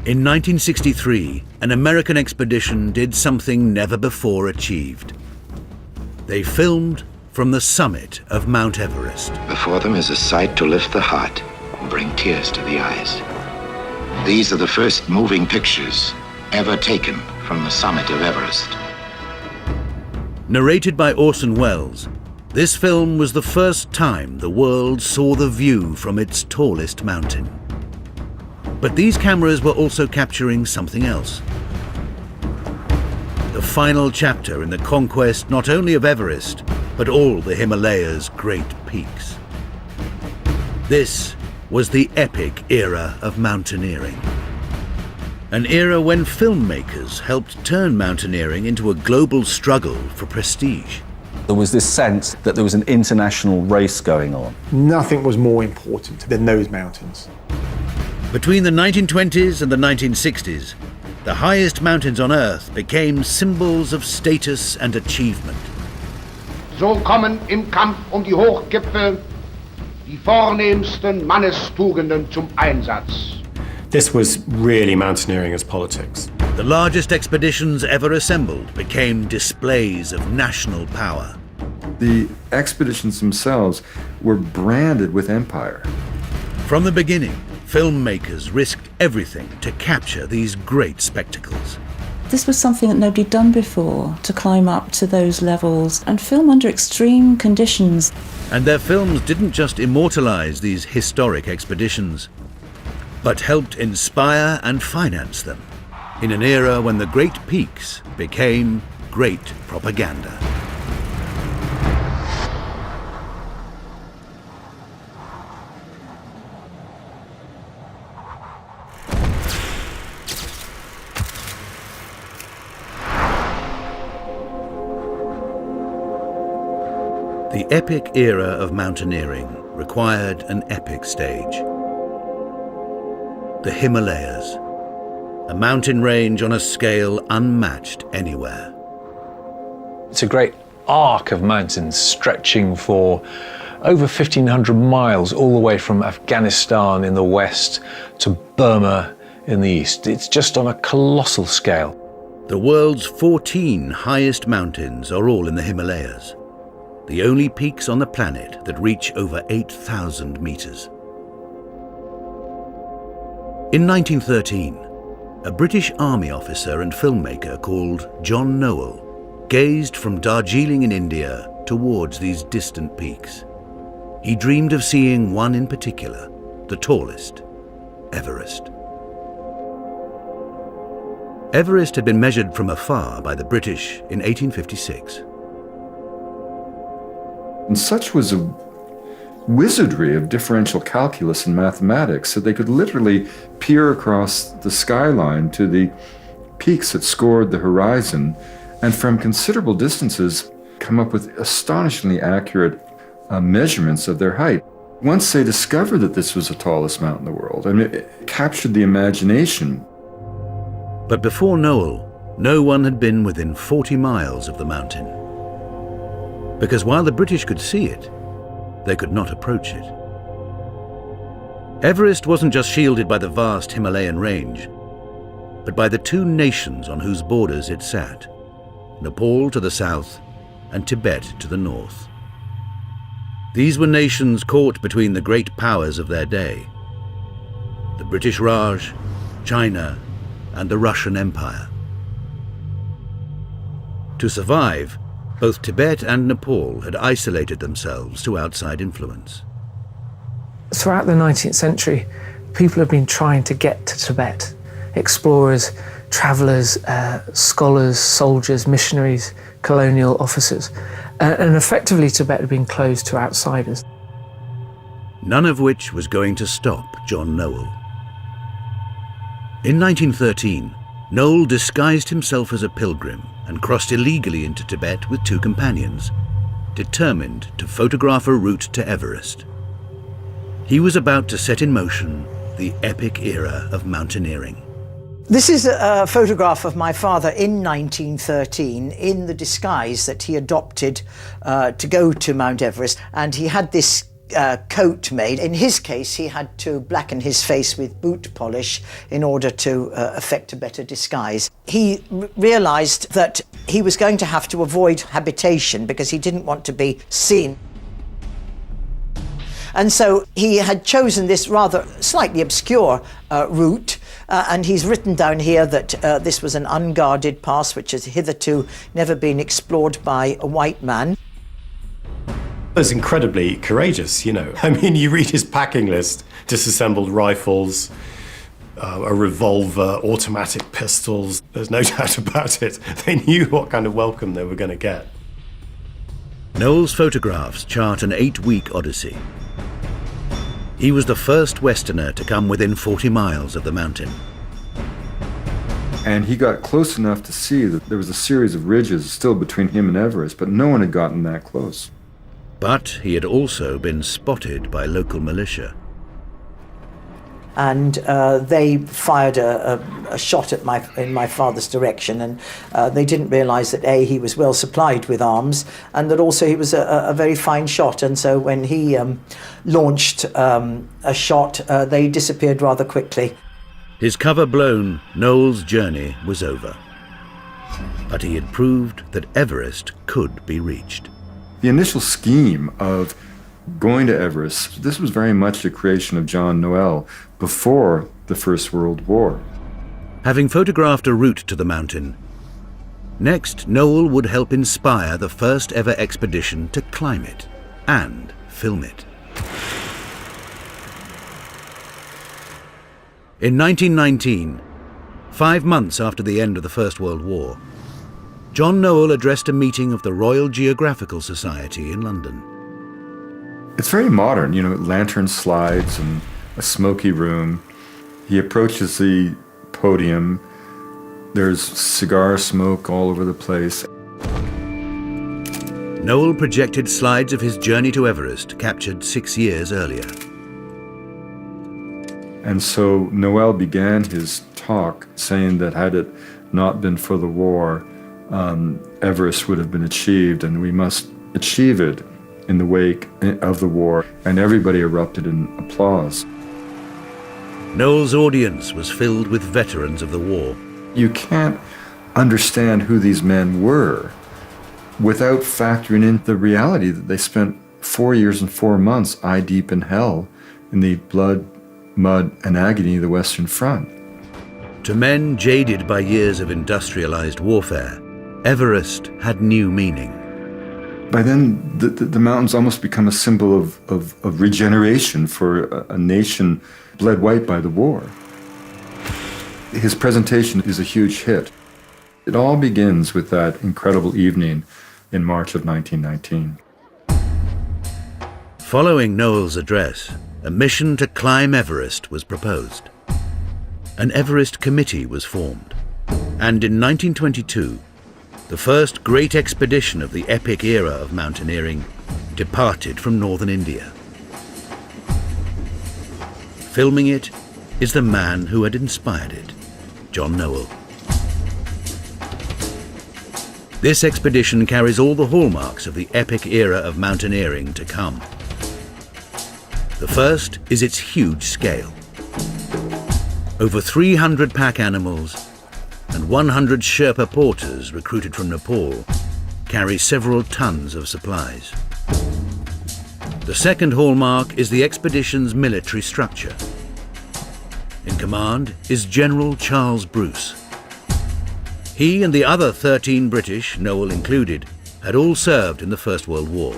In 1963, an American expedition did something never before achieved. They filmed from the summit of Mount Everest. Before them is a sight to lift the heart and bring tears to the eyes. These are the first moving pictures ever taken from the summit of Everest. Narrated by Orson Welles, this film was the first time the world saw the view from its tallest mountain. But these cameras were also capturing something else. The final chapter in the conquest not only of Everest, but all the Himalayas' great peaks. This was the epic era of mountaineering. An era when filmmakers helped turn mountaineering into a global struggle for prestige. There was this sense that there was an international race going on. Nothing was more important than those mountains. Between the 1920s and the 1960s, the highest mountains on Earth became symbols of status and achievement. So kommen im Kampf die Hochgipfel die vornehmsten Mannestugenden zum Einsatz. This was really mountaineering as politics. The largest expeditions ever assembled became displays of national power. The expeditions themselves were branded with empire. From the beginning, filmmakers risked everything to capture these great spectacles. This was something that nobody had done before, to climb up to those levels and film under extreme conditions. And their films didn't just immortalize these historic expeditions, but helped inspire and finance them in an era when the great peaks became great propaganda. The epic era of mountaineering required an epic stage. The Himalayas, a mountain range on a scale unmatched anywhere. It's a great arc of mountains stretching for over 1,500 miles, all the way from Afghanistan in the west to Burma in the east. It's just on a colossal scale. The world's 14 highest mountains are all in the Himalayas, the only peaks on the planet that reach over 8,000 meters. In 1913, a British Army officer and filmmaker called John Noel gazed from Darjeeling in India towards these distant peaks. He dreamed of seeing one in particular, the tallest, Everest. Everest had been measured from afar by the British in 1856. And such was a wizardry of differential calculus and mathematics that they could literally peer across the skyline to the peaks that scored the horizon, and from considerable distances come up with astonishingly accurate measurements of their height. Once they discovered that this was the tallest mountain in the world, I mean, it captured the imagination. But before Noel, no one had been within 40 miles of the mountain. Because while the British could see it, they could not approach it. Everest wasn't just shielded by the vast Himalayan range, but by the two nations on whose borders it sat, Nepal to the south and Tibet to the north. These were nations caught between the great powers of their day, the British Raj, China, and the Russian Empire. To survive, both Tibet and Nepal had isolated themselves to outside influence. Throughout the 19th century, people have been trying to get to Tibet. Explorers, travellers, scholars, soldiers, missionaries, colonial officers. And effectively Tibet had been closed to outsiders. None of which was going to stop John Noel. In 1913, Noel disguised himself as a pilgrim and crossed illegally into Tibet with two companions, determined to photograph a route to Everest. He was about to set in motion the epic era of mountaineering. This is a photograph of my father in 1913 in the disguise that he adopted to go to Mount Everest, and he had this coat made. In his case, he had to blacken his face with boot polish in order to effect a better disguise. He realised that he was going to have to avoid habitation because he didn't want to be seen. And so he had chosen this rather slightly obscure route, and he's written down here that this was an unguarded pass which has hitherto never been explored by a white man. He was incredibly courageous, you know. I mean, you read his packing list: disassembled rifles, a revolver, automatic pistols. There's no doubt about it. They knew what kind of welcome they were going to get. Noel's photographs chart an 8-week odyssey. He was the first Westerner to come within 40 miles of the mountain. And he got close enough to see that there was a series of ridges still between him and Everest, but no one had gotten that close. But he had also been spotted by local militia. And they fired a shot at in my father's direction, and they didn't realise that A, he was well supplied with arms, and that also he was a very fine shot. And so when he launched a shot, they disappeared rather quickly. His cover blown, Noel's journey was over. But he had proved that Everest could be reached. The initial scheme of going to Everest, this was very much the creation of John Noel before the First World War. Having photographed a route to the mountain, next Noel would help inspire the first ever expedition to climb it and film it. In 1919, 5 months after the end of the First World War, John Noel addressed a meeting of the Royal Geographical Society in London. It's very modern, you know, lantern slides and a smoky room. He approaches the podium. There's cigar smoke all over the place. Noel projected slides of his journey to Everest, captured 6 years earlier. And so Noel began his talk saying that had it not been for the war, Everest would have been achieved, and we must achieve it in the wake of the war. And everybody erupted in applause. Noel's audience was filled with veterans of the war. You can't understand who these men were without factoring in the reality that they spent 4 years and 4 months eye deep in hell in the blood, mud, and agony of the Western Front. To men jaded by years of industrialized warfare, Everest had new meaning. By then, the mountains almost become a symbol of regeneration for a nation bled white by the war. His presentation is a huge hit. It all begins with that incredible evening in March of 1919. Following Noel's address, a mission to climb Everest was proposed. An Everest committee was formed, and in 1922, the first great expedition of the epic era of mountaineering departed from northern India. Filming it is the man who had inspired it, John Noel. This expedition carries all the hallmarks of the epic era of mountaineering to come. The first is its huge scale. Over 300 pack animals and 100 Sherpa porters recruited from Nepal carry several tons of supplies. The second hallmark is the expedition's military structure. In command is General Charles Bruce. He and the other 13 British, Noel included, had all served in the First World War.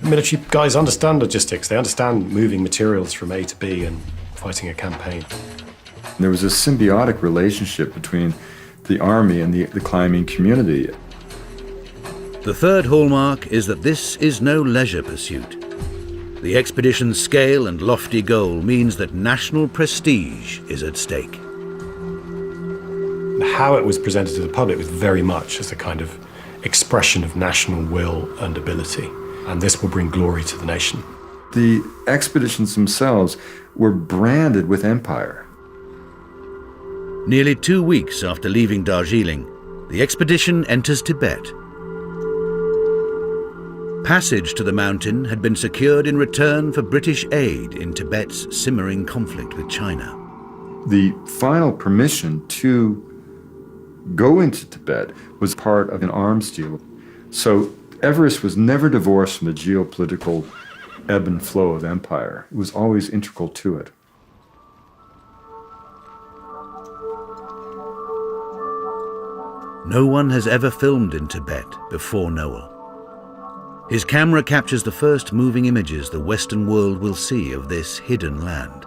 Military guys understand logistics. They understand moving materials from A to B and fighting a campaign. There was a symbiotic relationship between the army and the climbing community. The third hallmark is that this is no leisure pursuit. The expedition's scale and lofty goal means that national prestige is at stake. How it was presented to the public was very much as a kind of expression of national will and ability, and this will bring glory to the nation. The expeditions themselves were branded with empire. Nearly 2 weeks after leaving Darjeeling, the expedition enters Tibet. Passage to the mountain had been secured in return for British aid in Tibet's simmering conflict with China. The final permission to go into Tibet was part of an arms deal. So Everest was never divorced from the geopolitical ebb and flow of empire. It was always integral to it. No one has ever filmed in Tibet before Noel. His camera captures the first moving images the Western world will see of this hidden land.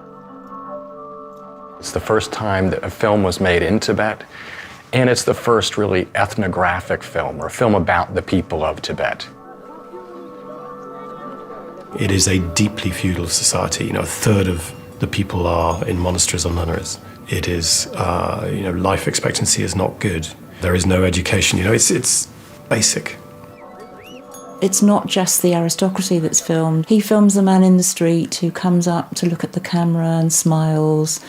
It's the first time that a film was made in Tibet, and it's the first really ethnographic film, or a film about the people of Tibet. It is a deeply feudal society. You know, a third of the people are in monasteries or nunneries. It is, life expectancy is not good. There is no education. You know, it's basic. It's not just the aristocracy that's filmed. He films the man in the street who comes up to look at the camera and smiles.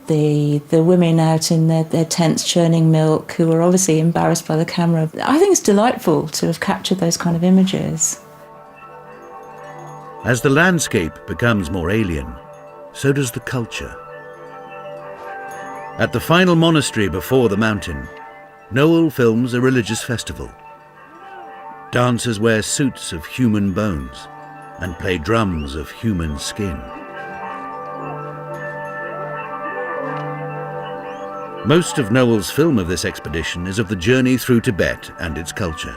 The women out in their tents churning milk who are obviously embarrassed by the camera. I think it's delightful to have captured those kind of images. As the landscape becomes more alien, so does the culture. At the final monastery before the mountain, Noel films a religious festival. Dancers wear suits of human bones and play drums of human skin. Most of Noel's film of this expedition is of the journey through Tibet and its culture.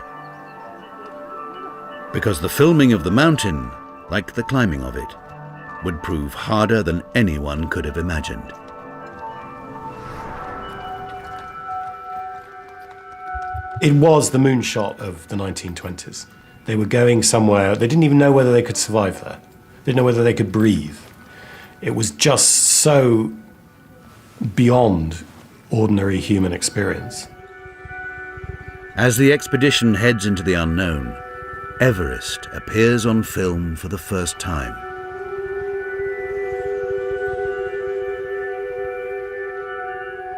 Because the filming of the mountain, like the climbing of it, would prove harder than anyone could have imagined. It was the moonshot of the 1920s. They were going somewhere, they didn't even know whether they could survive there. They didn't know whether they could breathe. It was just so beyond ordinary human experience. As the expedition heads into the unknown, Everest appears on film for the first time.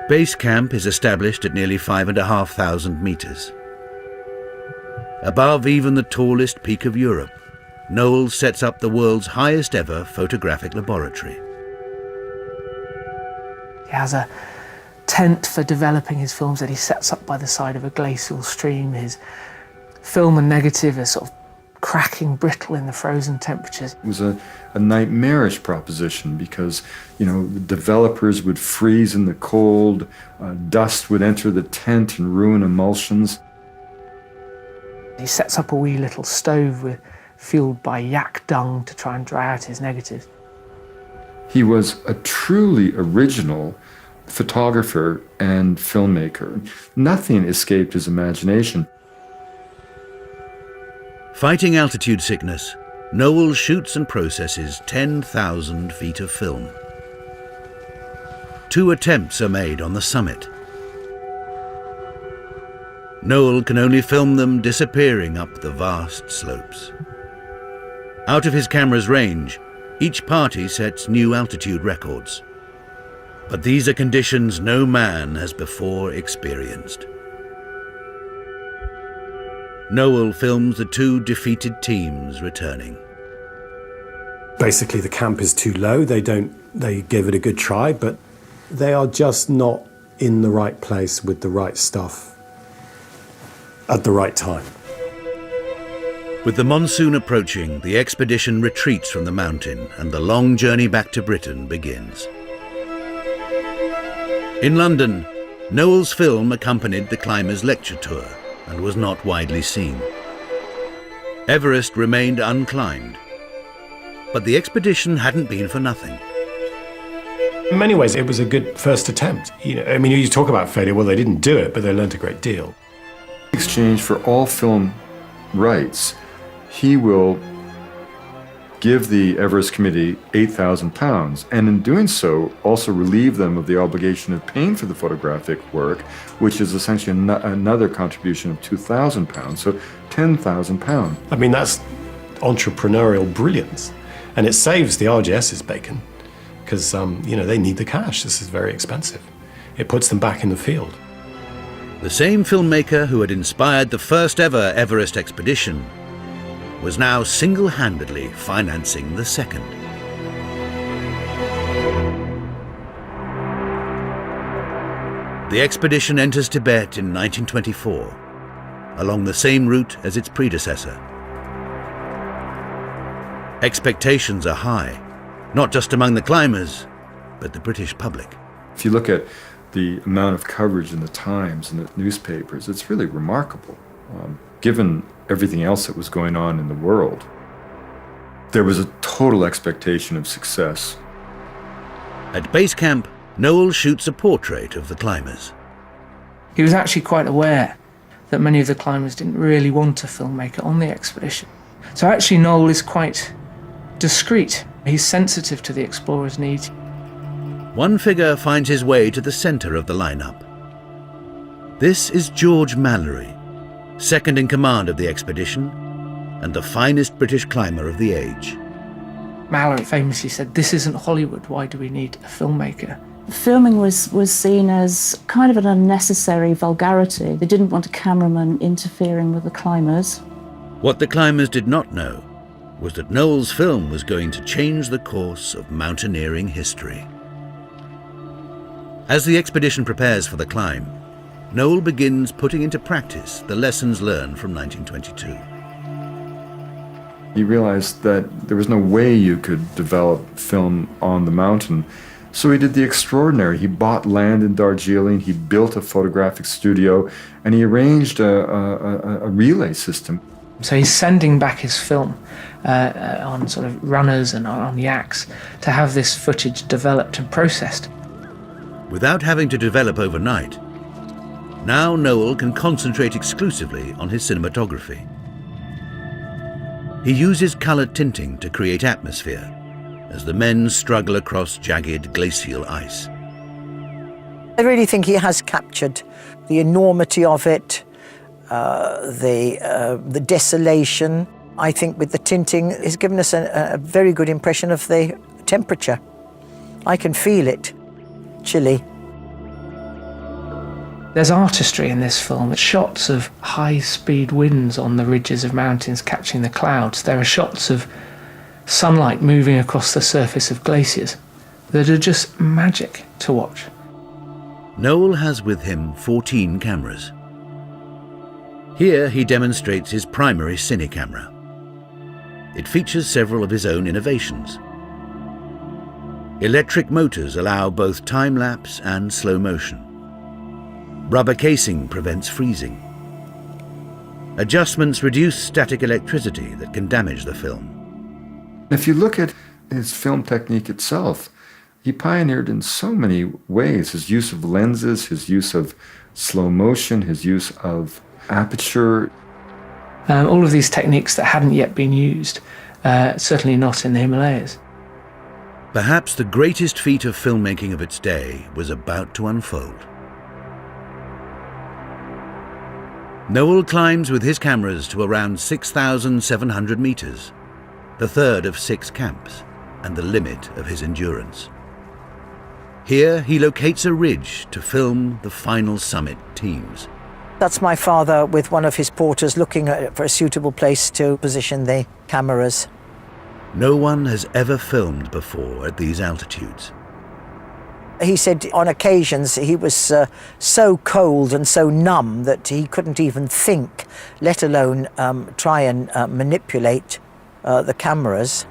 Base camp is established at nearly 5,500 meters. Above even the tallest peak of Europe, Noel sets up the world's highest ever photographic laboratory. He has a tent for developing his films that he sets up by the side of a glacial stream. His film and negative are sort of cracking brittle in the frozen temperatures. It was a nightmarish proposition because, the developers would freeze in the cold, dust would enter the tent and ruin emulsions. He sets up a wee little stove fueled by yak dung to try and dry out his negatives. He was a truly original photographer and filmmaker. Nothing escaped his imagination. Fighting altitude sickness, Noel shoots and processes 10,000 feet of film. 2 attempts are made on the summit. Noel can only film them disappearing up the vast slopes. Out of his camera's range, each party sets new altitude records. But these are conditions no man has before experienced. Noel films the 2 defeated teams returning. Basically, the camp is too low. They give it a good try, but they are just not in the right place with the right stuff at the right time. With the monsoon approaching, the expedition retreats from the mountain and the long journey back to Britain begins. In London, Noel's film accompanied the climbers' lecture tour and was not widely seen. Everest remained unclimbed, but the expedition hadn't been for nothing. In many ways, it was a good first attempt. You talk about failure, well, they didn't do it, but they learned a great deal. In exchange for all film rights, he will give the Everest Committee £8,000, and in doing so, also relieve them of the obligation of paying for the photographic work, which is essentially another contribution of £2,000, so £10,000. I mean, that's entrepreneurial brilliance, and it saves the RGS's bacon, because they need the cash. This is very expensive. It puts them back in the field. The same filmmaker who had inspired the first ever Everest expedition was now single-handedly financing the second. The expedition enters Tibet in 1924, along the same route as its predecessor. Expectations are high, not just among the climbers, but the British public. If you look at the amount of coverage in the Times and the newspapers, it's really remarkable, given everything else that was going on in the world. There was a total expectation of success. At base camp, Noel shoots a portrait of the climbers. He was actually quite aware that many of the climbers didn't really want a filmmaker on the expedition. So actually Noel is quite discreet. He's sensitive to the explorers' needs. One figure finds his way to the centre of the lineup. This is George Mallory, second in command of the expedition and the finest British climber of the age. Mallory famously said, "This isn't Hollywood, why do we need a filmmaker?" Filming was seen as kind of an unnecessary vulgarity. They didn't want a cameraman interfering with the climbers. What the climbers did not know was that Noel's film was going to change the course of mountaineering history. As the expedition prepares for the climb, Noel begins putting into practice the lessons learned from 1922. He realized that there was no way you could develop film on the mountain. So he did the extraordinary. He bought land in Darjeeling, he built a photographic studio, and he arranged a relay system. So he's sending back his film on sort of runners and on yaks to have this footage developed and processed. Without having to develop overnight, now Noel can concentrate exclusively on his cinematography. He uses coloured tinting to create atmosphere as the men struggle across jagged glacial ice. I really think he has captured the enormity of it, the desolation. I think with the tinting, it's given us a very good impression of the temperature. I can feel it, chilly. There's artistry in this film. It's shots of high-speed winds on the ridges of mountains catching the clouds. There are shots of sunlight moving across the surface of glaciers that are just magic to watch. Noel has with him 14 cameras. Here he demonstrates his primary cine camera. It features several of his own innovations. Electric motors allow both time-lapse and slow motion. Rubber casing prevents freezing. Adjustments reduce static electricity that can damage the film. If you look at his film technique itself, he pioneered in so many ways. His use of lenses, his use of slow motion, his use of aperture. All of these techniques that hadn't yet been used, certainly not in the Himalayas. Perhaps the greatest feat of filmmaking of its day was about to unfold. Noel climbs with his cameras to around 6,700 meters, the third of 6 camps, and the limit of his endurance. Here he locates a ridge to film the final summit teams. That's my father with one of his porters looking for a suitable place to position the cameras. No one has ever filmed before at these altitudes. He said on occasions he was so cold and so numb that he couldn't even think, let alone try and manipulate the cameras.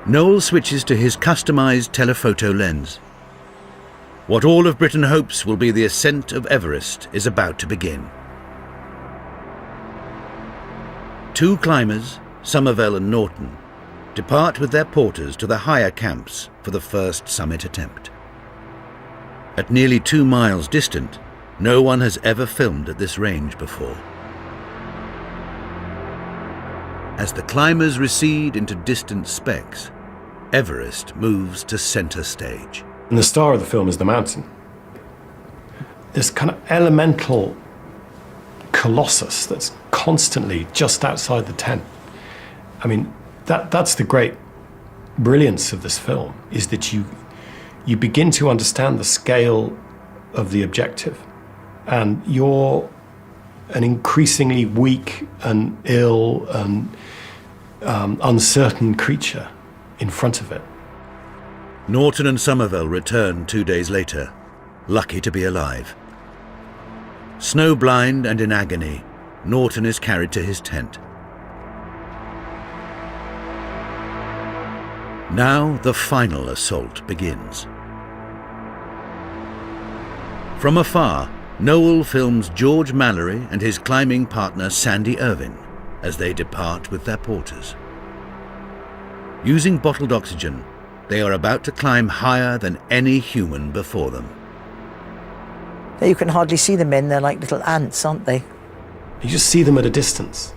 Noel switches to his customized telephoto lens. What all of Britain hopes will be the ascent of Everest is about to begin. 2 climbers, Somerville and Norton, depart with their porters to the higher camps for the first summit attempt. At nearly 2 miles distant, no one has ever filmed at this range before. As the climbers recede into distant specks, Everest moves to center stage. And the star of the film is the mountain. This kind of elemental colossus that's constantly just outside the tent. I mean, that's the great brilliance of this film, is that you begin to understand the scale of the objective. And you're an increasingly weak and ill and uncertain creature in front of it. Norton and Somerville return 2 days later, lucky to be alive. Snow-blind and in agony, Norton is carried to his tent. Now the final assault begins. From afar, Noel films George Mallory and his climbing partner Sandy Irvine as they depart with their porters. Using bottled oxygen, they are about to climb higher than any human before them. You can hardly see the men, they're like little ants, aren't they? You just see them at a distance,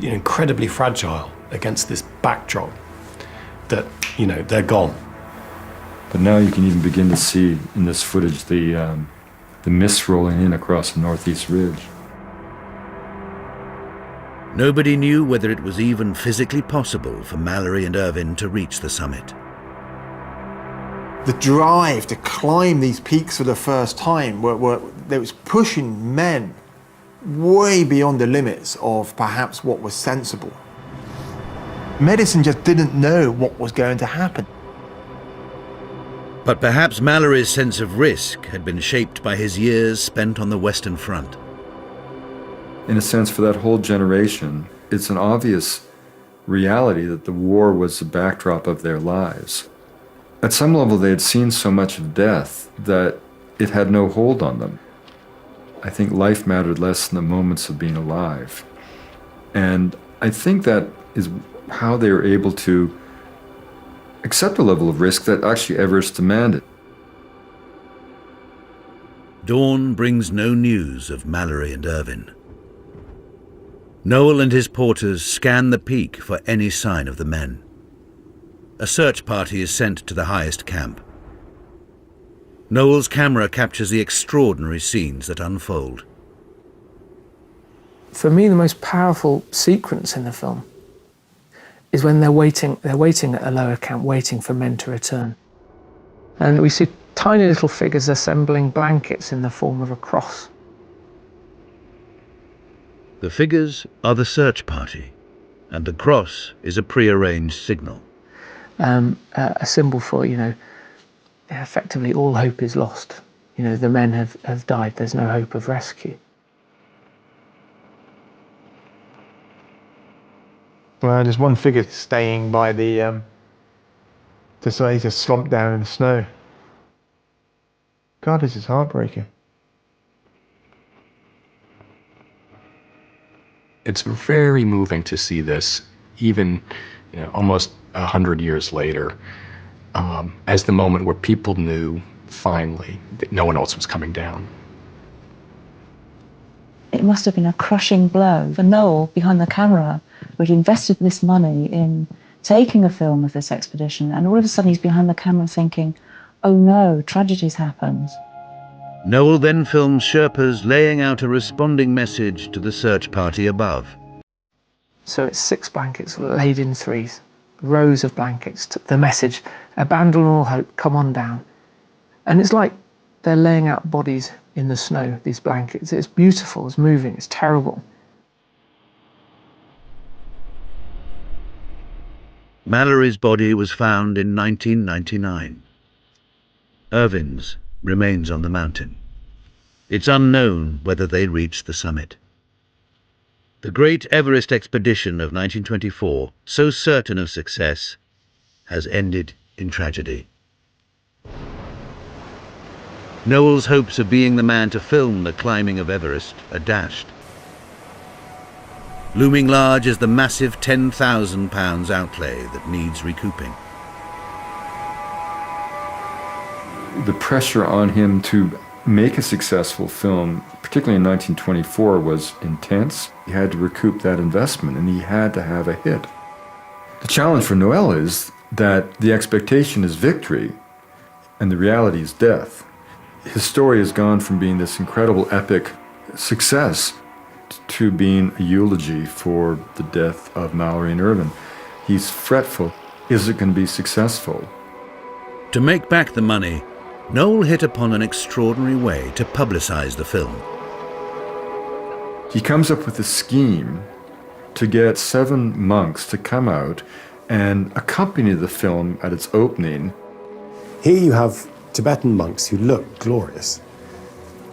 incredibly fragile against this backdrop that, they're gone. But now you can even begin to see in this footage the mist rolling in across the northeast ridge. Nobody knew whether it was even physically possible for Mallory and Irvine to reach the summit. The drive to climb these peaks for the first time that was pushing men way beyond the limits of perhaps what was sensible. Medicine just didn't know what was going to happen. But perhaps Mallory's sense of risk had been shaped by his years spent on the Western Front. In a sense, for that whole generation, it's an obvious reality that the war was the backdrop of their lives. At some level, they had seen so much of death that it had no hold on them. I think life mattered less than the moments of being alive. And I think that is how they were able to accept a level of risk that actually Everest demanded. Dawn brings no news of Mallory and Irvine. Noel and his porters scan the peak for any sign of the men. A search party is sent to the highest camp. Noel's camera captures the extraordinary scenes that unfold. For me, the most powerful sequence in the film is when they're waiting at a lower camp, waiting for men to return. And we see tiny little figures assembling blankets in the form of a cross. The figures are the search party, and the cross is a pre-arranged signal. A symbol for, effectively all hope is lost. The men have died, there's no hope of rescue. Well, there's one figure staying by the just slumped down in the snow. God, this is heartbreaking. It's very moving to see this, even almost 100 years later, as the moment where people knew finally that no one else was coming down. It must have been a crushing blow for Noel behind the camera, who'd invested this money in taking a film of this expedition, and all of a sudden he's behind the camera thinking, oh no, tragedy's happened. Noel then films Sherpas laying out a responding message to the search party above. So it's 6 blankets laid in threes, rows of blankets, the message, abandon all hope, come on down. And it's like they're laying out bodies in the snow, these blankets. It's beautiful, it's moving, it's terrible. Mallory's body was found in 1999. Irvine's remains on the mountain. It's unknown whether they reached the summit. The great Everest expedition of 1924, so certain of success, has ended in tragedy. Noel's hopes of being the man to film the climbing of Everest are dashed. Looming large is the massive £10,000 outlay that needs recouping. The pressure on him to make a successful film, particularly in 1924, was intense. He had to recoup that investment, and he had to have a hit. The challenge for Noel is that the expectation is victory, and the reality is death. His story has gone from being this incredible epic success to being a eulogy for the death of Mallory and Irvine. He's fretful. Is it going to be successful? To make back the money, Noel hit upon an extraordinary way to publicize the film. He comes up with a scheme to get 7 monks to come out and accompany the film at its opening. Here you have Tibetan monks who look glorious,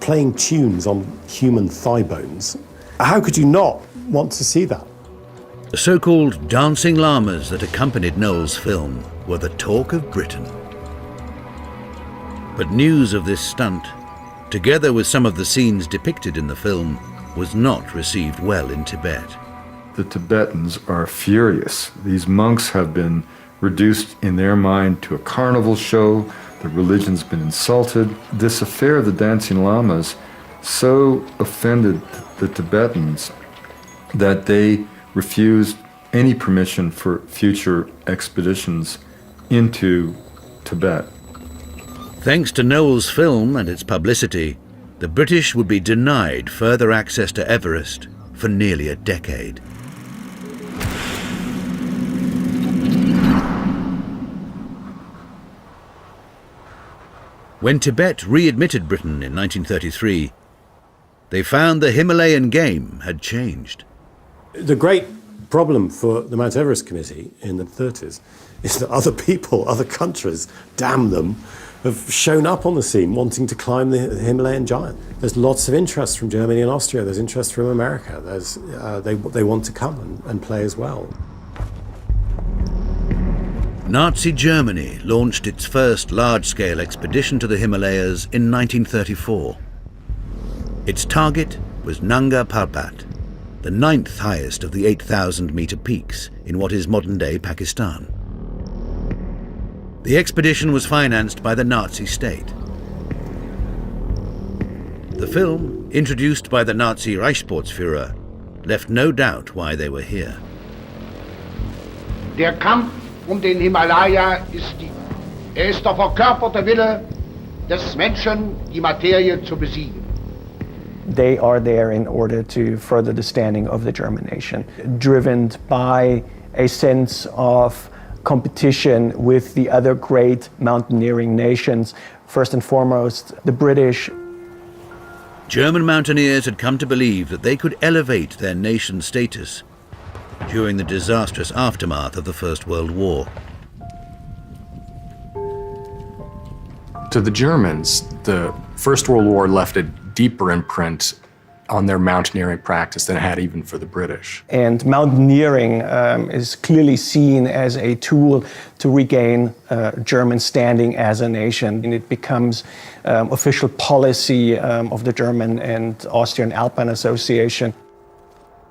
playing tunes on human thigh bones. How could you not want to see that? The so-called dancing llamas that accompanied Noel's film were the talk of Britain. But news of this stunt, together with some of the scenes depicted in the film, was not received well in Tibet. The Tibetans are furious. These monks have been reduced in their mind to a carnival show. The religion's been insulted. This affair of the dancing llamas so offended the Tibetans that they refused any permission for future expeditions into Tibet. Thanks to Noel's film and its publicity, the British would be denied further access to Everest for nearly a decade. When Tibet readmitted Britain in 1933, they found the Himalayan game had changed. The great problem for the Mount Everest Committee in the 30s is that other people, other countries, damn them, have shown up on the scene wanting to climb the Himalayan giant. There's lots of interest from Germany and Austria. There's interest from America. They want to come and play as well. Nazi Germany launched its first large-scale expedition to the Himalayas in 1934. Its target was Nanga Parbat, the 9th highest of the 8,000-meter peaks in what is modern-day Pakistan. The expedition was financed by the Nazi state. The film, introduced by the Nazi Reichssportführer, left no doubt why they were here. Der Kampf den Himalaya ist der verkörperte Wille des Menschen, die Materie zu besiegen. They are there in order to further the standing of the German nation, driven by a sense of competition with the other great mountaineering nations, first and foremost the British. German mountaineers had come to believe that they could elevate their nation's status during the disastrous aftermath of the First World War. To the Germans, the First World War left a deeper imprint on their mountaineering practice than it had even for the British. And mountaineering is clearly seen as a tool to regain German standing as a nation. And it becomes official policy of the German and Austrian Alpine Association.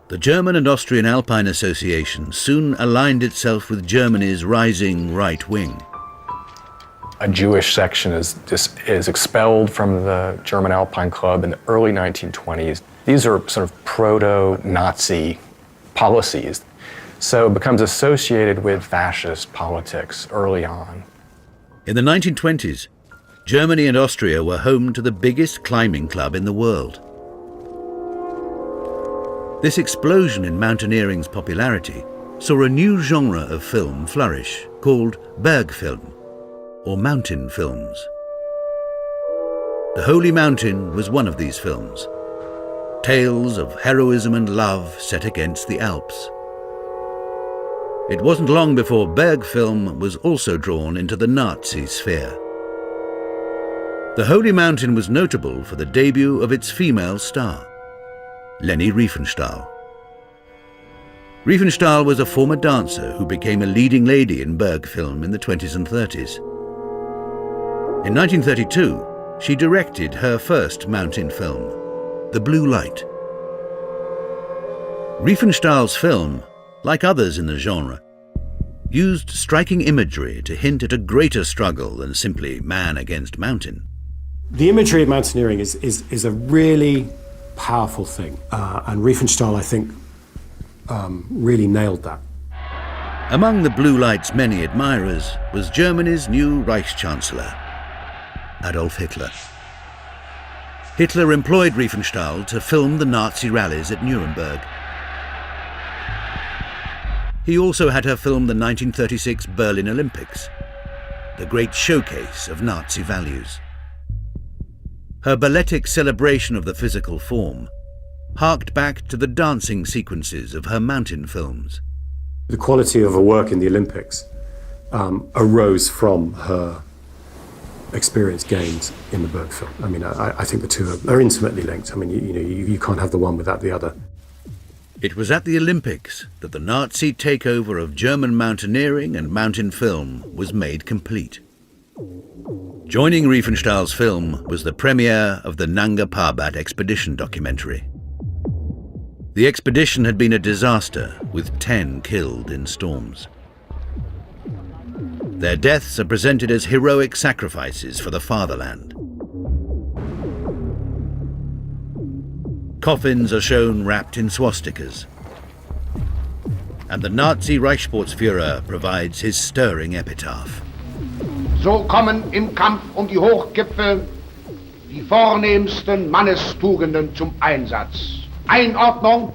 The German and Austrian Alpine Association soon aligned itself with Germany's rising right wing. A Jewish section is expelled from the German Alpine Club in the early 1920s. These are sort of proto-Nazi policies, so it becomes associated with fascist politics early on. In the 1920s, Germany and Austria were home to the biggest climbing club in the world. This explosion in mountaineering's popularity saw a new genre of film flourish called Bergfilm, or mountain films. The Holy Mountain was one of these films. Tales of heroism and love set against the Alps. It wasn't long before Bergfilm was also drawn into the Nazi sphere. The Holy Mountain was notable for the debut of its female star, Leni Riefenstahl. Riefenstahl was a former dancer who became a leading lady in Bergfilm in the 20s and 30s. In 1932, she directed her first mountain film, The Blue Light. Riefenstahl's film, like others in the genre, used striking imagery to hint at a greater struggle than simply man against mountain. The imagery of mountaineering is a really powerful thing, and Riefenstahl, I think, really nailed that. Among the Blue Light's many admirers was Germany's new Reichschancellor, Adolf Hitler. Hitler employed Riefenstahl to film the Nazi rallies at Nuremberg. He also had her film the 1936 Berlin Olympics, the great showcase of Nazi values. Her balletic celebration of the physical form harked back to the dancing sequences of her mountain films. The quality of her work in the Olympics arose from her experience gained in the Berg film. I mean, I think the two are intimately linked. I mean, you can't have the one without the other. It was at the Olympics that the Nazi takeover of German mountaineering and mountain film was made complete. Joining Riefenstahl's film was the premiere of the Nanga Parbat expedition documentary. The expedition had been a disaster, with 10 killed in storms. Their deaths are presented as heroic sacrifices for the fatherland. Coffins are shown wrapped in swastikas. And the Nazi Reichssportsführer provides his stirring epitaph. So kommen im Kampf die Hochgipfel die vornehmsten Mannestugenden zum Einsatz. Einordnung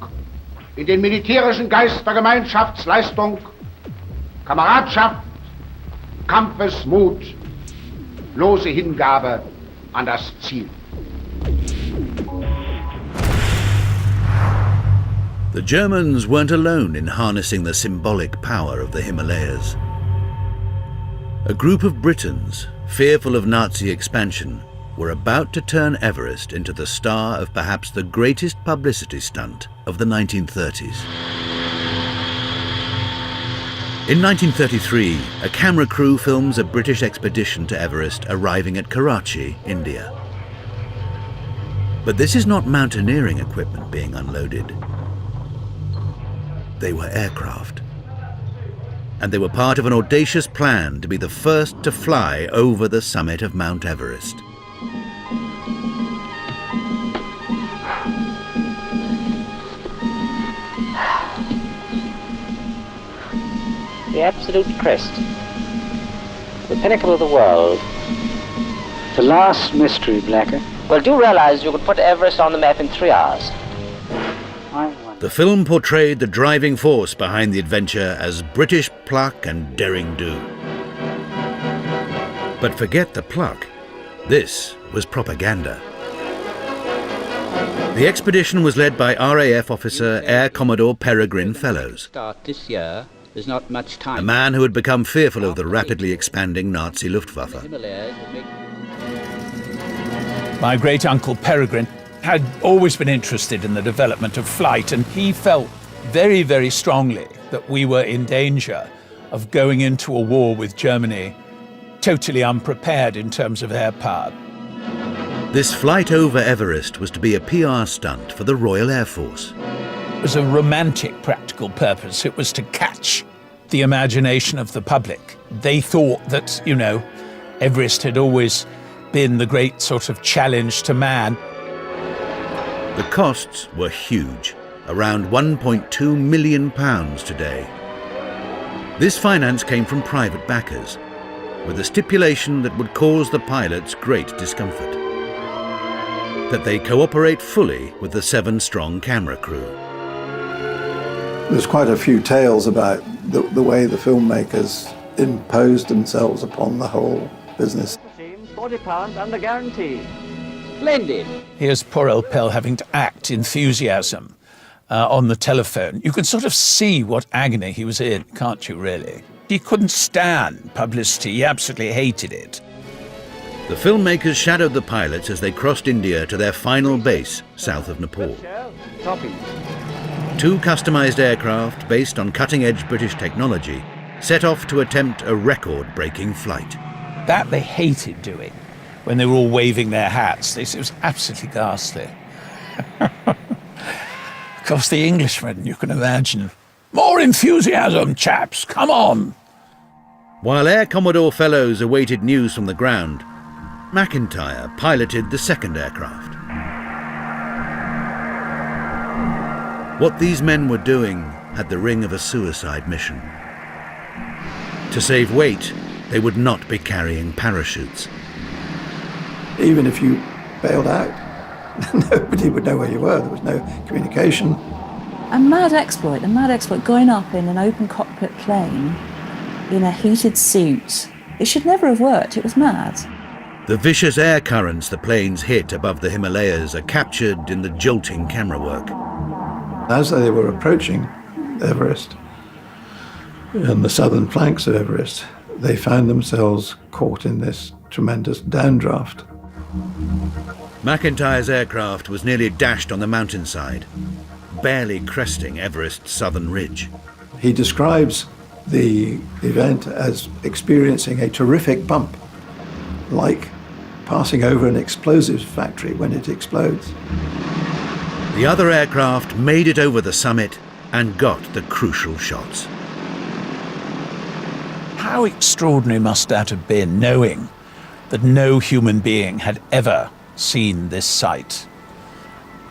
in den militärischen Geist der Gemeinschaftsleistung, Kameradschaft, Kampfesmut, lose Hingabe an das Ziel. The Germans weren't alone in harnessing the symbolic power of the Himalayas. A group of Britons, fearful of Nazi expansion, were about to turn Everest into the star of perhaps the greatest publicity stunt of the 1930s. In 1933, a camera crew films a British expedition to Everest arriving at Karachi, India. But this is not mountaineering equipment being unloaded. They were aircraft. And they were part of an audacious plan to be the first to fly over the summit of Mount Everest. The absolute crest, the pinnacle of the world, the last mystery, Blacker. Well, do realize you could put Everest on the map in 3 hours. The film portrayed the driving force behind the adventure as British pluck and daring do. But forget the pluck. This was propaganda. The expedition was led by RAF officer Air Commodore Peregrine Fellows. Start this year. There's not much time. A man who had become fearful of the rapidly expanding Nazi Luftwaffe. My great-uncle Peregrine had always been interested in the development of flight, and he felt very, very strongly that we were in danger of going into a war with Germany totally unprepared in terms of air power. This flight over Everest was to be a PR stunt for the Royal Air Force. It was a romantic practical purpose. It was to catch the imagination of the public. They thought that, Everest had always been the great sort of challenge to man. The costs were huge, around £1.2 million today. This finance came from private backers, with a stipulation that would cause the pilots great discomfort: that they cooperate fully with the 7-strong camera crew. There's quite a few tales about the way the filmmakers imposed themselves upon the whole business. £40 under guarantee. Splendid. Here's poor old Pell having to act enthusiasm on the telephone. You can sort of see what agony he was in, can't you, really? He couldn't stand publicity. He absolutely hated it. The filmmakers shadowed the pilots as they crossed India to their final base south of Nepal. Copy. 2 customized aircraft based on cutting-edge British technology set off to attempt a record-breaking flight. That they hated doing. When they were all waving their hats, it was absolutely ghastly. Of course, the Englishmen, you can imagine. More enthusiasm, chaps, come on! While Air Commodore Fellows awaited news from the ground, McIntyre piloted the second aircraft. What these men were doing had the ring of a suicide mission. To save weight, they would not be carrying parachutes. Even if you bailed out, nobody would know where you were. There was no communication. A mad exploit, going up in an open cockpit plane in a heated suit. It should never have worked, it was mad. The vicious air currents the planes hit above the Himalayas are captured in the jolting camera work. As they were approaching Everest, and the southern flanks of Everest, they found themselves caught in this tremendous downdraft. McIntyre's aircraft was nearly dashed on the mountainside, barely cresting Everest's southern ridge. He describes the event as experiencing a terrific bump, like passing over an explosives factory when it explodes. The other aircraft made it over the summit and got the crucial shots. How extraordinary must that have been, knowing that no human being had ever seen this sight?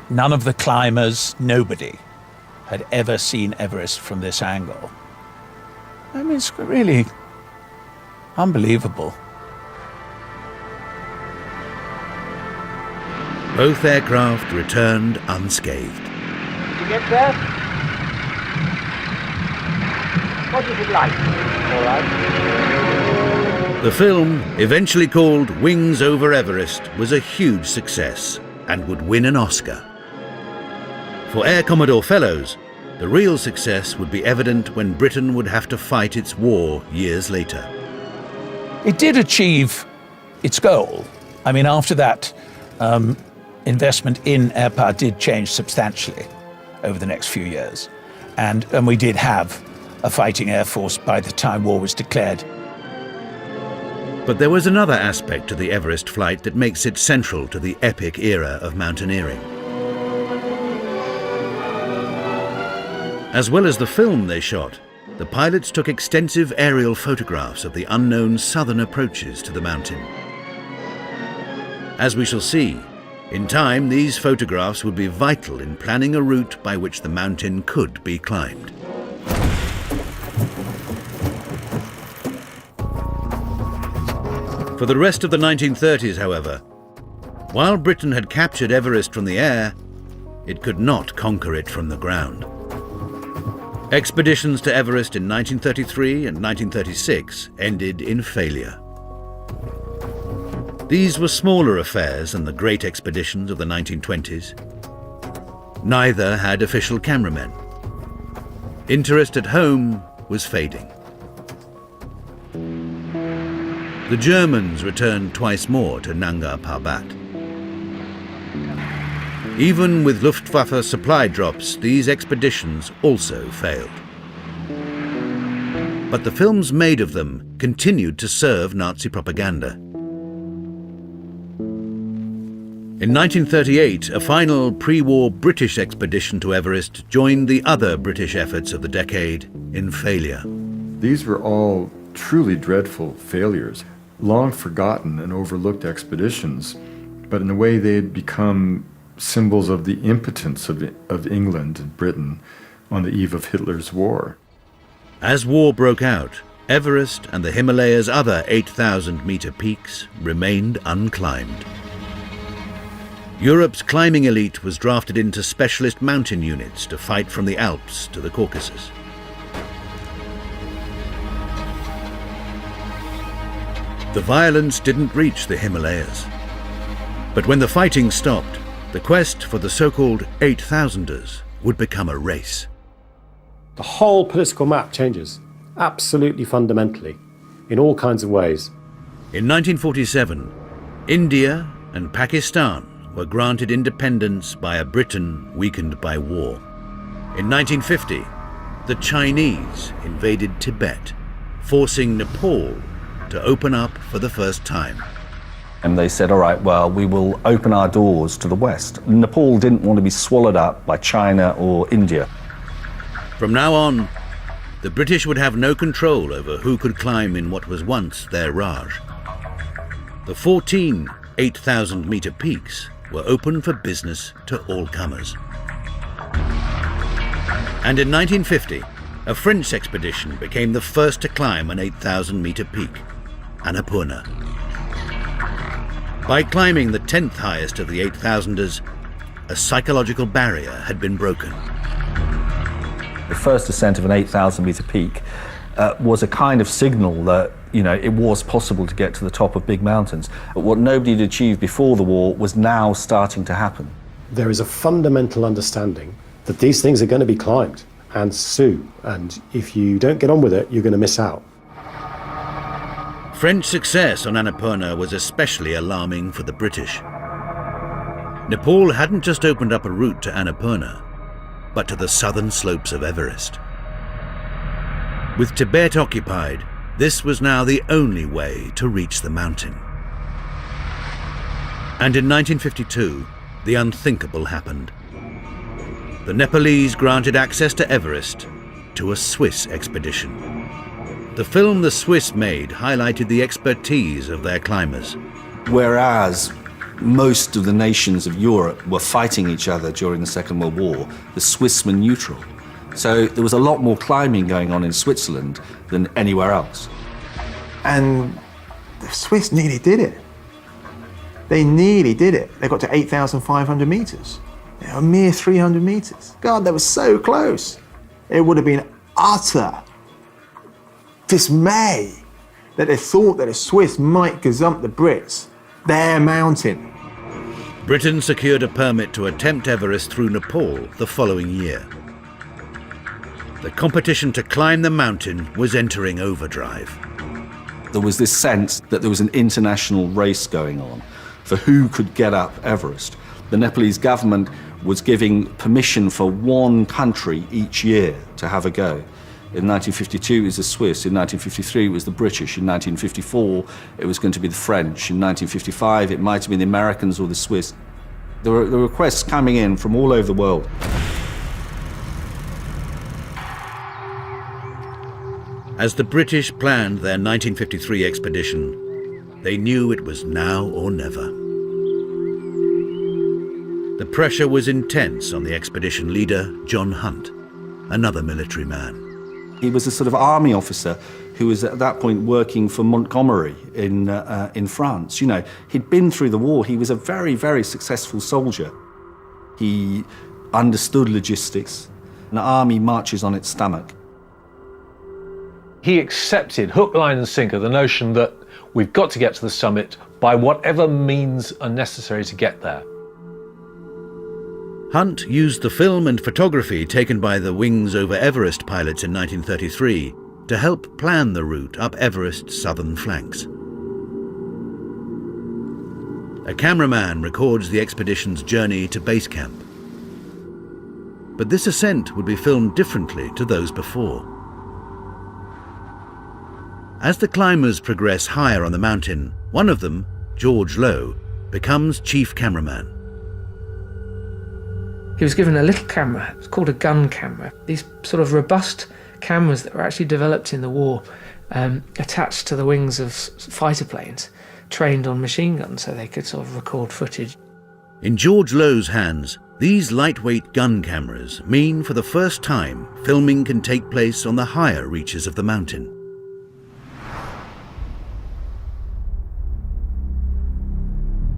None of the climbers, nobody, had ever seen Everest from this angle. I mean, it's really unbelievable. Both aircraft returned unscathed. Did you get there? What is it like? All right. The film, eventually called Wings Over Everest, was a huge success and would win an Oscar. For Air Commodore Fellows, the real success would be evident when Britain would have to fight its war years later. It did achieve its goal. I mean, after that, investment in air power did change substantially over the next few years. And we did have a fighting air force by the time war was declared. But there was another aspect to the Everest flight that makes it central to the epic era of mountaineering. As well as the film they shot, the pilots took extensive aerial photographs of the unknown southern approaches to the mountain. As we shall see, in time these photographs would be vital in planning a route by which the mountain could be climbed. For the rest of the 1930s, however, while Britain had captured Everest from the air, it could not conquer it from the ground. Expeditions to Everest in 1933 and 1936 ended in failure. These were smaller affairs than the great expeditions of the 1920s. Neither had official cameramen. Interest at home was fading. The Germans returned twice more to Nanga Parbat. Even with Luftwaffe supply drops, these expeditions also failed. But the films made of them continued to serve Nazi propaganda. In 1938, a final pre-war British expedition to Everest joined the other British efforts of the decade in failure. These were all truly dreadful failures, long forgotten and overlooked expeditions, but in a way they had become symbols of the impotence of England and Britain on the eve of Hitler's war. As war broke out, Everest and the Himalayas' other 8,000-meter peaks remained unclimbed. Europe's climbing elite was drafted into specialist mountain units to fight from the Alps to the Caucasus. The violence didn't reach the Himalayas. But when the fighting stopped, the quest for the so-called 8,000ers would become a race. The whole political map changes, absolutely fundamentally, in all kinds of ways. In 1947, India and Pakistan were granted independence by a Britain weakened by war. In 1950, the Chinese invaded Tibet, forcing Nepal to open up for the first time. And they said, all right, well, we will open our doors to the West. Nepal didn't want to be swallowed up by China or India. From now on, the British would have no control over who could climb in what was once their Raj. The 14 8,000-meter peaks were open for business to all comers. And in 1950, a French expedition became the first to climb an 8,000-meter peak, Annapurna. By climbing the 10th highest of the 8,000ers, a psychological barrier had been broken. The first ascent of an 8,000-meter peak was a kind of signal that it was possible to get to the top of big mountains. But what nobody had achieved before the war was now starting to happen. There is a fundamental understanding that these things are going to be climbed, and soon. And if you don't get on with it, you're going to miss out. French success on Annapurna was especially alarming for the British. Nepal hadn't just opened up a route to Annapurna, but to the southern slopes of Everest. With Tibet occupied, this was now the only way to reach the mountain. And in 1952, the unthinkable happened. The Nepalese granted access to Everest to a Swiss expedition. The film the Swiss made highlighted the expertise of their climbers. Whereas most of the nations of Europe were fighting each other during the Second World War, the Swiss were neutral. So there was a lot more climbing going on in Switzerland than anywhere else. And the Swiss nearly did it. They nearly did it. They got to 8,500 meters. A mere 300 meters. God, they were so close. It would have been utter dismay that they thought that the Swiss might gazump the Brits, their mountain. Britain secured a permit to attempt Everest through Nepal the following year. The competition to climb the mountain was entering overdrive. There was this sense that there was an international race going on for who could get up Everest. The Nepalese government was giving permission for one country each year to have a go. In 1952 it was the Swiss, in 1953 it was the British, in 1954 it was going to be the French, in 1955 it might have been the Americans or the Swiss. There were requests coming in from all over the world. As the British planned their 1953 expedition, they knew it was now or never. The pressure was intense on the expedition leader, John Hunt, another military man. He was a sort of army officer who was at that point working for Montgomery in France. He'd been through the war. He was a very, very successful soldier. He understood logistics. An army marches on its stomach. He accepted hook, line and sinker the notion that we've got to get to the summit by whatever means are necessary to get there. Hunt used the film and photography taken by the Wings over Everest pilots in 1933 to help plan the route up Everest's southern flanks. A cameraman records the expedition's journey to base camp. But this ascent would be filmed differently to those before. As the climbers progress higher on the mountain, one of them, George Lowe, becomes chief cameraman. He was given a little camera, it's called a gun camera. These sort of robust cameras that were actually developed in the war, attached to the wings of fighter planes, trained on machine guns so they could sort of record footage. In George Lowe's hands, these lightweight gun cameras mean for the first time filming can take place on the higher reaches of the mountain.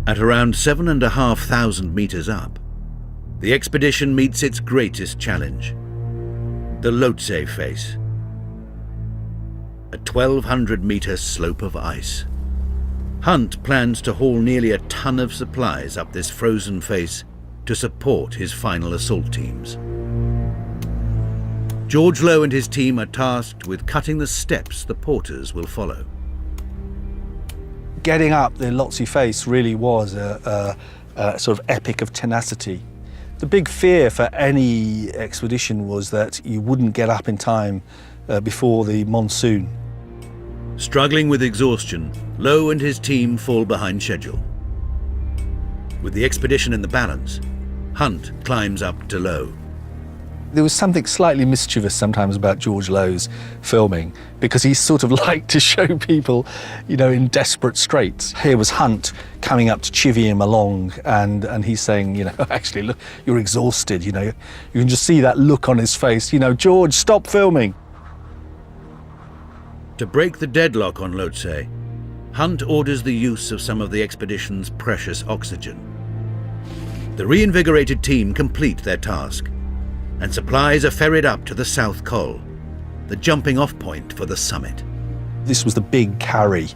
At around 7,500 meters up, the expedition meets its greatest challenge, the Lhotse face, a 1,200-meter slope of ice. Hunt plans to haul nearly a ton of supplies up this frozen face to support his final assault teams. George Lowe and his team are tasked with cutting the steps the porters will follow. Getting up the Lhotse face really was a sort of epic of tenacity. The big fear for any expedition was that you wouldn't get up in time before the monsoon. Struggling with exhaustion, Lowe and his team fall behind schedule. With the expedition in the balance, Hunt climbs up to Lowe. There was something slightly mischievous sometimes about George Lowe's filming because he sort of liked to show people, in desperate straits. Here was Hunt coming up to chivvy him along and he's saying, actually, look, you're exhausted, You can just see that look on his face, George, stop filming. To break the deadlock on Lhotse, Hunt orders the use of some of the expedition's precious oxygen. The reinvigorated team complete their task, and supplies are ferried up to the South Col, the jumping-off point for the summit. This was the big carry.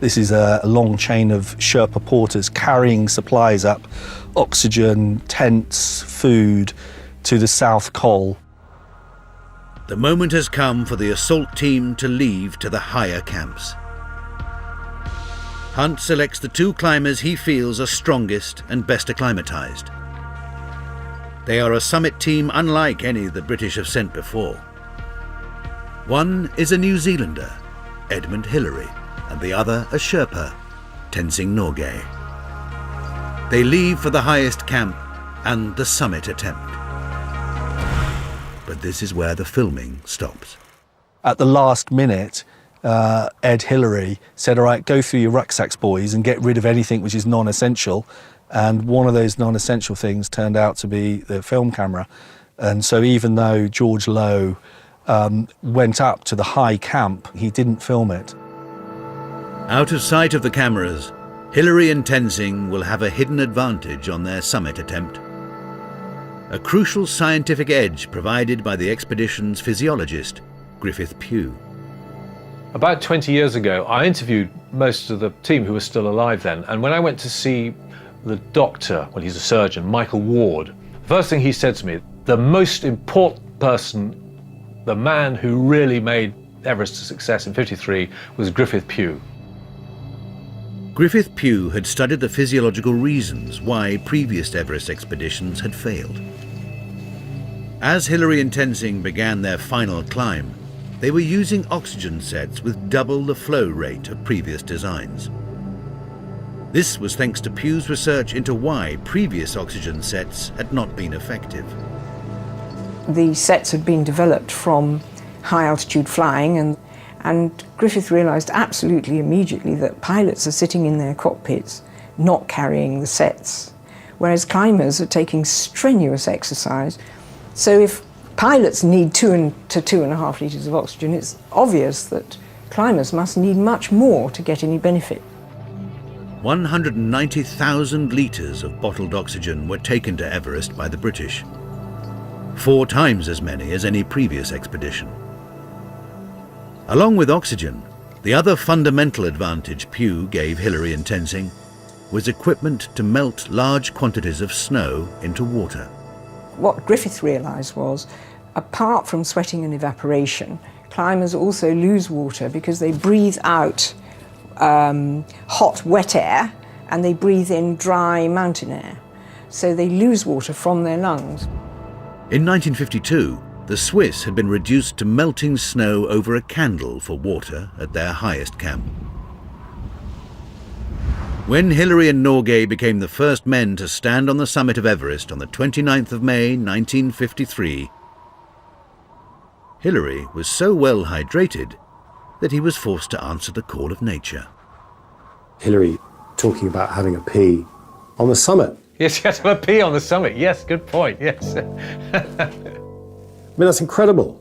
This is a long chain of Sherpa porters carrying supplies up, oxygen, tents, food, to the South Col. The moment has come for the assault team to leave to the higher camps. Hunt selects the 2 climbers he feels are strongest and best acclimatized. They are a summit team unlike any the British have sent before. One is a New Zealander, Edmund Hillary, and the other a Sherpa, Tenzing Norgay. They leave for the highest camp and the summit attempt. But this is where the filming stops. At the last minute, Ed Hillary said, all right, go through your rucksacks, boys, and get rid of anything which is non-essential. And one of those non-essential things turned out to be the film camera. And so even though George Low went up to the high camp, he didn't film it. Out of sight of the cameras, Hillary and Tenzing will have a hidden advantage on their summit attempt. A crucial scientific edge provided by the expedition's physiologist, Griffith Pugh. About 20 years ago, I interviewed most of the team who were still alive then, and when I went to see the doctor, well, he's a surgeon, Michael Ward, the first thing he said to me, the most important person, the man who really made Everest a success in '53 was Griffith Pugh. Griffith Pugh had studied the physiological reasons why previous Everest expeditions had failed. As Hillary and Tenzing began their final climb, they were using oxygen sets with double the flow rate of previous designs. This was thanks to Pugh's research into why previous oxygen sets had not been effective. The sets had been developed from high altitude flying, and Griffith realised absolutely immediately that pilots are sitting in their cockpits not carrying the sets, whereas climbers are taking strenuous exercise. So if pilots need 2 to 2.5 litres of oxygen, it's obvious that climbers must need much more to get any benefit. 190,000 litres of bottled oxygen were taken to Everest by the British, 4 times as many as any previous expedition. Along with oxygen, the other fundamental advantage Pugh gave Hillary and Tenzing was equipment to melt large quantities of snow into water. What Griffith realised was, apart from sweating and evaporation, climbers also lose water because they breathe out hot, wet air and they breathe in dry mountain air. So they lose water from their lungs. In 1952, the Swiss had been reduced to melting snow over a candle for water at their highest camp. When Hillary and Norgay became the first men to stand on the summit of Everest on the 29th of May 1953, Hillary was so well hydrated that he was forced to answer the call of nature. Hillary talking about having a pee on the summit. Yes, you had to have a pee on the summit. Yes, good point, yes. I mean, that's incredible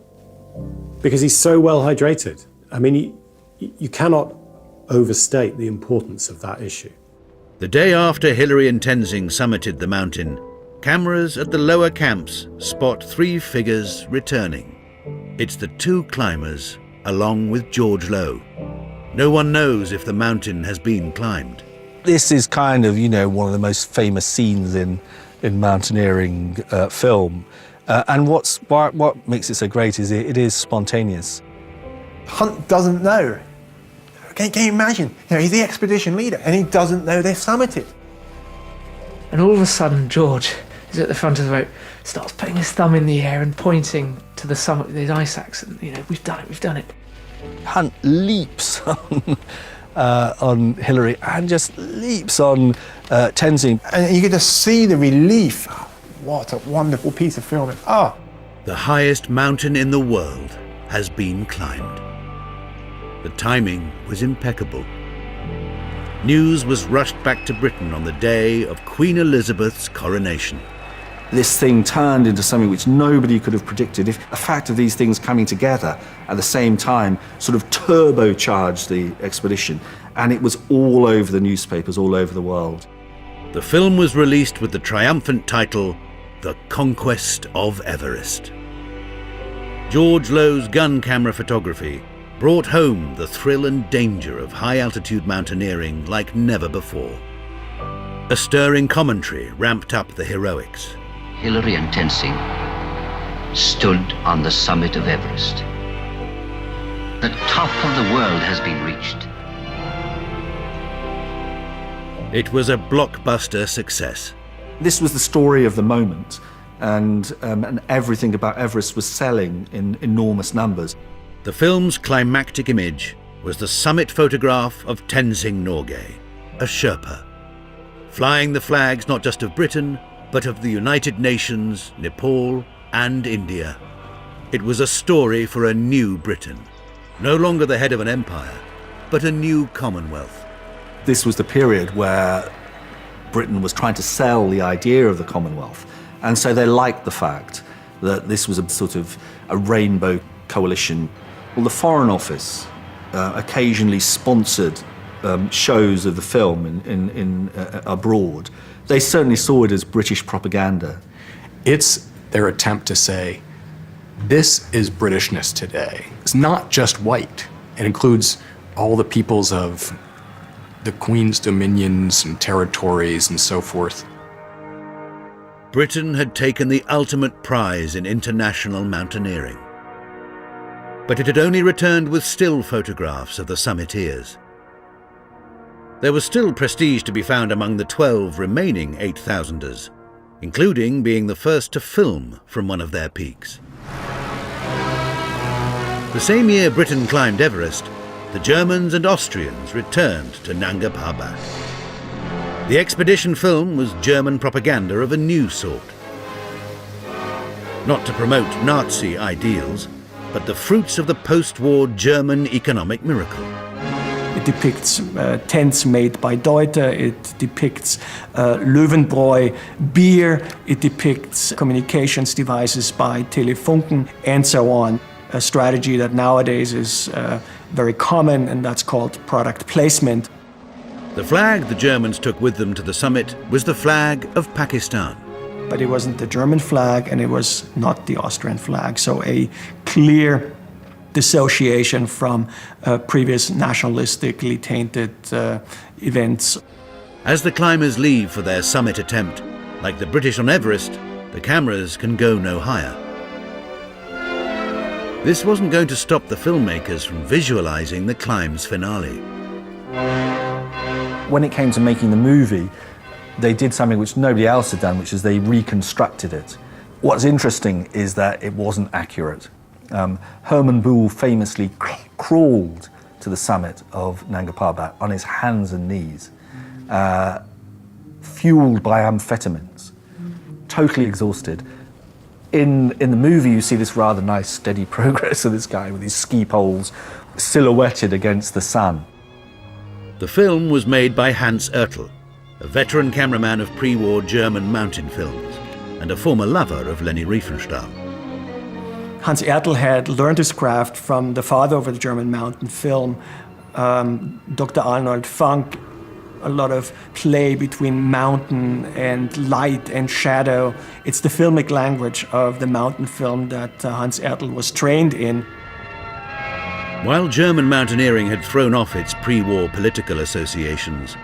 because he's so well hydrated. I mean, you cannot overstate the importance of that issue. The day after Hillary and Tenzing summited the mountain, cameras at the lower camps spot 3 figures returning. It's the 2 climbers along with George Low. No one knows if the mountain has been climbed. This is kind of, one of the most famous scenes in mountaineering film. And what makes it so great is it is spontaneous. Hunt doesn't know. Can you imagine? He's the expedition leader and he doesn't know they've summited. And all of a sudden, George is at the front of the rope, starts putting his thumb in the air and pointing to the summit with his ice axe. And, we've done it. Hunt leaps on Hillary and just leaps on Tenzing. And you get to see the relief. What a wonderful piece of filming. The highest mountain in the world has been climbed. The timing was impeccable. News was rushed back to Britain on the day of Queen Elizabeth's coronation. This thing turned into something which nobody could have predicted. If the fact of these things coming together at the same time sort of turbocharged the expedition, and it was all over the newspapers, all over the world. The film was released with the triumphant title, The Conquest of Everest. George Low's gun camera photography brought home the thrill and danger of high-altitude mountaineering like never before. A stirring commentary ramped up the heroics. Hillary and Tenzing stood on the summit of Everest. The top of the world has been reached. It was a blockbuster success. This was the story of the moment, and everything about Everest was selling in enormous numbers. The film's climactic image was the summit photograph of Tenzing Norgay, a Sherpa, flying the flags not just of Britain, but of the United Nations, Nepal, and India. It was a story for a new Britain, no longer the head of an empire, but a new Commonwealth. This was the period where Britain was trying to sell the idea of the Commonwealth, and so they liked the fact that this was a sort of a rainbow coalition. Well, the Foreign Office occasionally sponsored shows of the film abroad. They certainly saw it as British propaganda. It's their attempt to say, this is Britishness today. It's not just white. It includes all the peoples of the Queen's dominions and territories and so forth. Britain had taken the ultimate prize in international mountaineering. But it had only returned with still photographs of the summiteers. There was still prestige to be found among the 12 remaining 8,000ers, including being the first to film from one of their peaks. The same year Britain climbed Everest, the Germans and Austrians returned to Nanga Parbat. The expedition film was German propaganda of a new sort. Not to promote Nazi ideals, but the fruits of the post-war German economic miracle. It depicts tents made by Deuter, it depicts Löwenbräu beer, it depicts communications devices by Telefunken, and so on. A strategy that nowadays is very common, and that's called product placement. The flag the Germans took with them to the summit was the flag of Pakistan. But it wasn't the German flag, and it was not the Austrian flag, so a clear dissociation from previous nationalistically tainted events. As the climbers leave for their summit attempt, like the British on Everest, the cameras can go no higher. This wasn't going to stop the filmmakers from visualizing the climb's finale. When it came to making the movie, they did something which nobody else had done, which is they reconstructed it. What's interesting is that it wasn't accurate. Herman Buhl famously crawled to the summit of Nanga Parbat on his hands and knees, fueled by amphetamines, totally exhausted. In the movie, you see this rather nice, steady progress of this guy with his ski poles silhouetted against the sun. The film was made by Hans Ertl, a veteran cameraman of pre-war German mountain films and a former lover of Leni Riefenstahl. Hans Ertl had learned his craft from the father of the German mountain film, Dr. Arnold Funk. A lot of play between mountain and light and shadow. It's the filmic language of the mountain film that Hans Ertl was trained in. While German mountaineering had thrown off its pre-war political associations,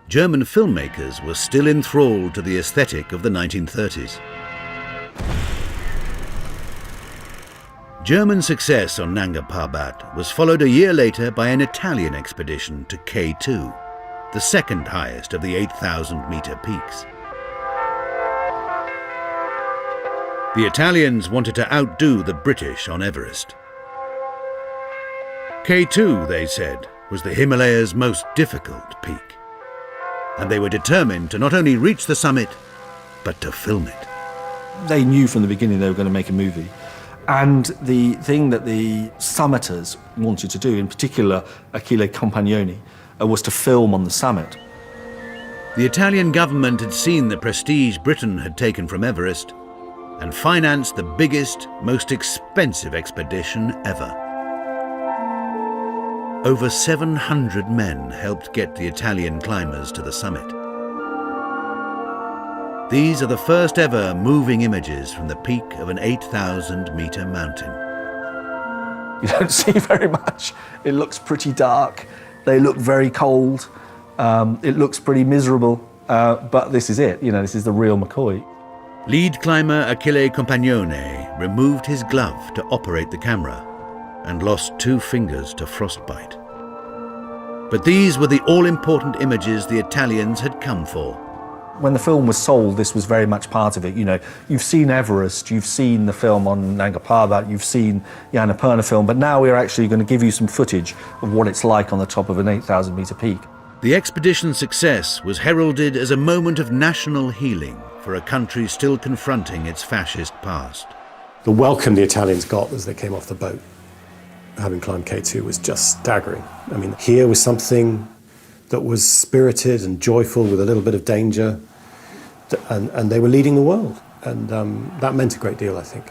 German filmmakers were still enthralled to the aesthetic of the 1930s. German success on Nanga Parbat was followed a year later by an Italian expedition to K2, the second highest of the 8,000-meter peaks. The Italians wanted to outdo the British on Everest. K2, they said, was the Himalaya's most difficult peak, and they were determined to not only reach the summit, but to film it. They knew from the beginning they were going to make a movie. And the thing that the summiters wanted to do, in particular Achille Compagnoni, was to film on the summit. The Italian government had seen the prestige Britain had taken from Everest and financed the biggest, most expensive expedition ever. Over 700 men helped get the Italian climbers to the summit. These are the first ever moving images from the peak of an 8,000-meter mountain. You don't see very much. It looks pretty dark. They look very cold. It looks pretty miserable. But this is it. This is the real McCoy. Lead climber Achille Compagnone removed his glove to operate the camera and lost 2 fingers to frostbite. But these were the all-important images the Italians had come for. When the film was sold, this was very much part of it. You've seen Everest, you've seen the film on Nanga Parbat, you've seen the Annapurna film, but now we're actually going to give you some footage of what it's like on the top of an 8,000-metre peak. The expedition's success was heralded as a moment of national healing for a country still confronting its fascist past. The welcome the Italians got as they came off the boat, having climbed K2, was just staggering. I mean, here was something that was spirited and joyful with a little bit of danger, and they were leading the world, and that meant a great deal, I think.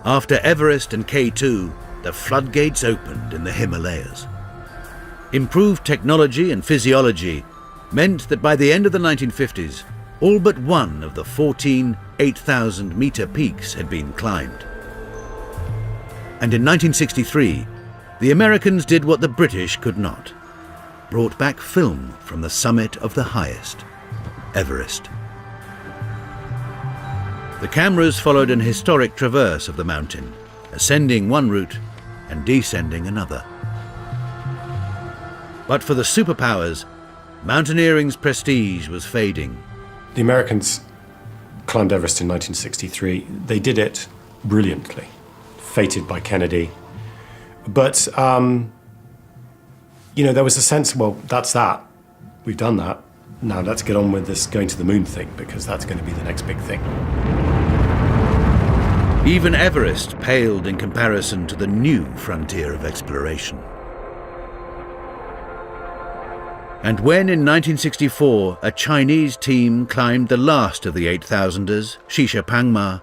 After Everest and K2, the floodgates opened in the Himalayas. Improved technology and physiology meant that by the end of the 1950s, all but one of the 14 8,000-metre peaks had been climbed. And in 1963, the Americans did what the British could not: brought back film from the summit of the highest, Everest. The cameras followed an historic traverse of the mountain, ascending one route and descending another. But for the superpowers, mountaineering's prestige was fading. The Americans climbed Everest in 1963. They did it brilliantly, fated by Kennedy. But, there was a sense, well, that's that. We've done that. Now let's get on with this going to the moon thing, because that's going to be the next big thing. Even Everest paled in comparison to the new frontier of exploration. And when in 1964 a Chinese team climbed the last of the 8,000ers, Shishapangma,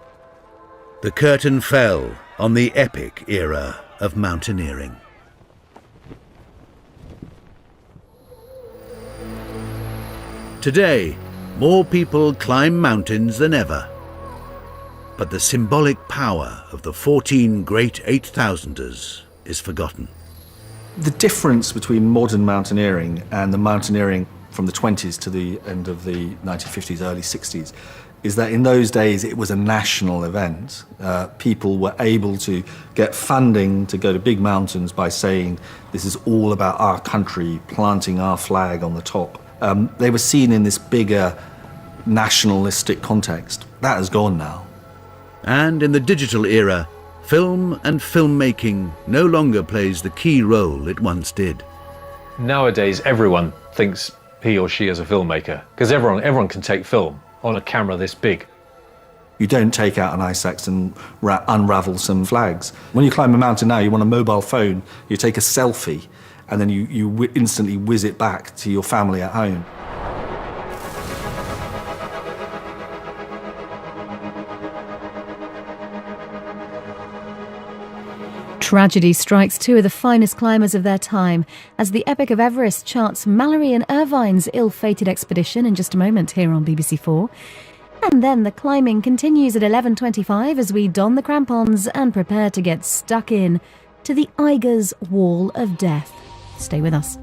the curtain fell on the epic era of mountaineering. Today, more people climb mountains than ever. But the symbolic power of the 14 great 8,000ers is forgotten. The difference between modern mountaineering and the mountaineering from the 20s to the end of the 1950s, early 60s, is that in those days it was a national event. People were able to get funding to go to big mountains by saying, this is all about our country, planting our flag on the top. They were seen in this bigger nationalistic context. That has gone now. And in the digital era, film and filmmaking no longer plays the key role it once did. Nowadays, everyone thinks he or she is a filmmaker, because everyone can take film on a camera this big. You don't take out an ice axe and unravel some flags. When you climb a mountain now, you want a mobile phone, you take a selfie, and then you instantly whiz it back to your family at home. Tragedy strikes 2 of the finest climbers of their time as the Epic of Everest charts Mallory and Irvine's ill-fated expedition in just a moment here on BBC4. And then the climbing continues at 11:25 as we don the crampons and prepare to get stuck in to the Eiger's Wall of Death. Stay with us.